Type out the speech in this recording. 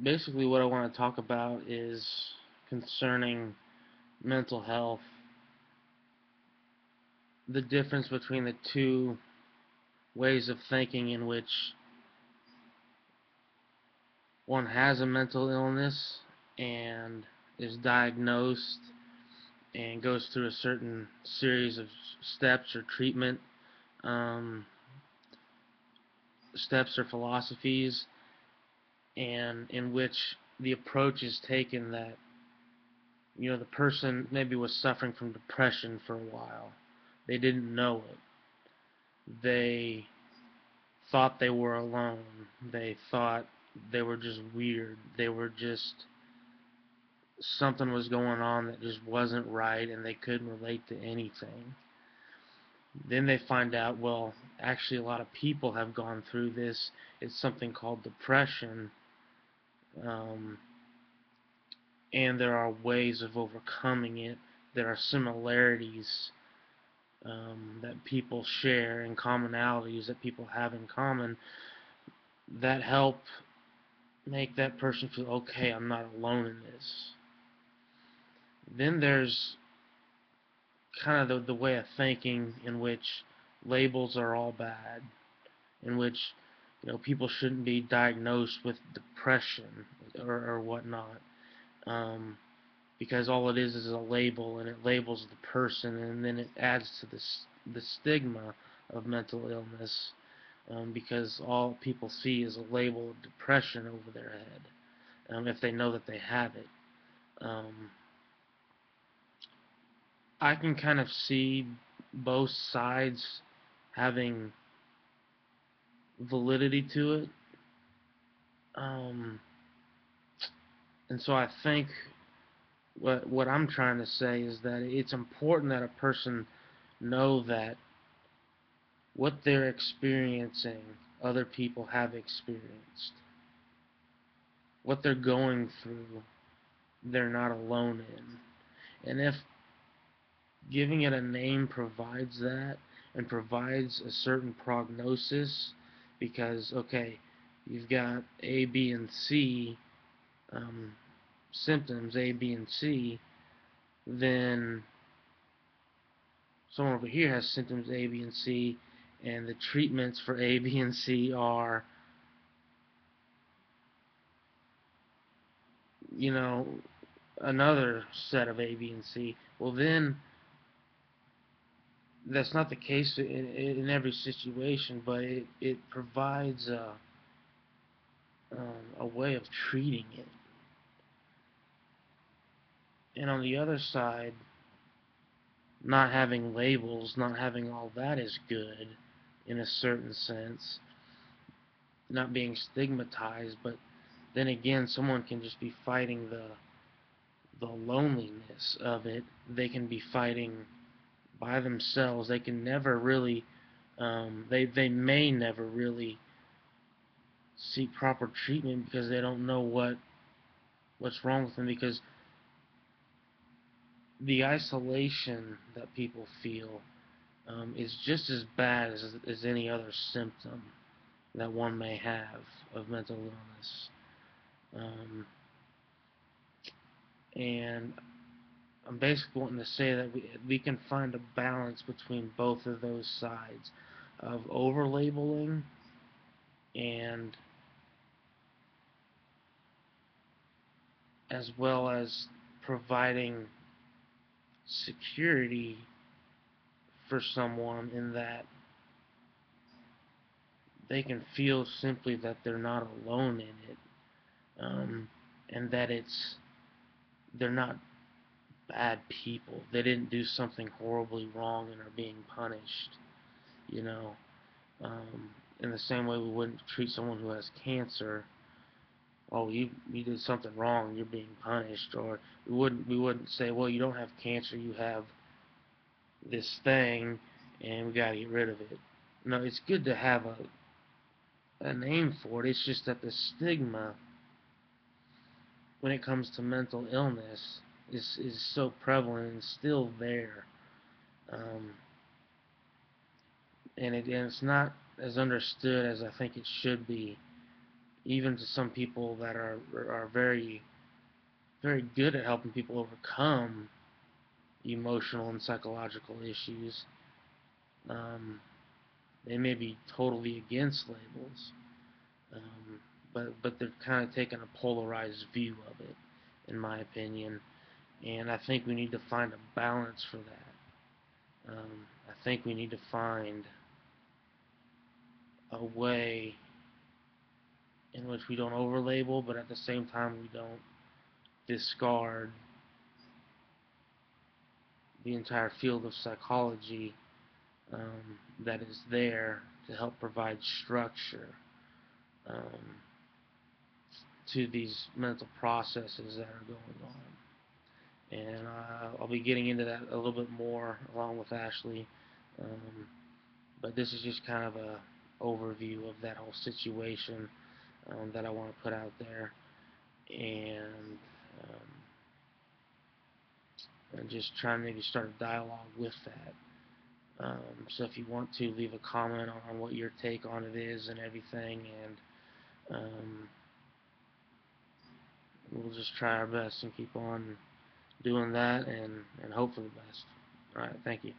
Basically, what I want to talk about is concerning mental health, the difference between the two ways of thinking in which one has a mental illness and is diagnosed and goes through a certain series of steps or treatment um, steps or philosophies, and in which the approach is taken that the person maybe was suffering from depression for a while. They didn't know it. They thought they were alone. They thought they were just weird. They were just something was going on that just wasn't right, and they couldn't relate to anything. Then they find out, well, actually a lot of people have gone through this. It's something called depression, um, and there are ways of overcoming it. There are similarities that people share and commonalities that people have in common that help make that person feel, okay, I'm not alone in this. Then there's kind of the way of thinking in which labels are all bad, in which people shouldn't be diagnosed with depression or whatnot, um, because all it is a label, and it labels the person, and then it adds to the stigma of mental illness, because all people see is a label of depression over their head, if they know that they have it. Um, I can kind of see both sides having validity to it. Um, and so I think what I'm trying to say is that it's important that a person know that what they're experiencing, other people have experienced. What they're going through, they're not alone in. And if giving it a name provides that and provides a certain prognosis, because, okay, you've got A, B, and C um, symptoms, A, B, and C, then someone over here has symptoms A, B, and C, and the treatments for A, B, and C are, you know, another set of A, B, and C. Well, then that's not the case in every situation, but it provides a way of treating it. And on the other side, not having labels, not having all that is good in a certain sense, not being stigmatized, but then again, someone can just be fighting the loneliness of it. They can be fighting by themselves. They can never really, they may never really seek proper treatment because they don't know what's wrong with them, because the isolation that people feel is just as bad as any other symptom that one may have of mental illness. Um, and I'm basically wanting to say that we can find a balance between both of those sides of over labeling and as well as providing security for someone in that they can feel simply that they're not alone in it, and that they're not bad people. They didn't do something horribly wrong and are being punished. You know, um, in the same way we wouldn't treat someone who has cancer. Oh, you did something wrong, you're being punished. Or we wouldn't say, well, you don't have cancer, you have this thing, and we gotta get rid of it. No, it's good to have a name for it. It's just that the stigma when it comes to mental illness is so prevalent and still there, um, and it's not as understood as I think it should be even to some people that are very very good at helping people overcome emotional and psychological issues. Um, they may be totally against labels, um, but they're kind of taking a polarized view of it, in my opinion. And I think we need to find a balance for that. I think we need to find a way in which we don't overlabel, but at the same time we don't discard the entire field of psychology that is there to help provide structure um, to these mental processes that are going on. And I'll be getting into that a little bit more along with Ashley. Um, but this is just kind of a overview of that whole situation that I want to put out there, and just try and maybe start a dialogue with that. So if you want to leave a comment on what your take on it is and everything, and we'll just try our best and keep on doing that and hope for the best. All right, thank you.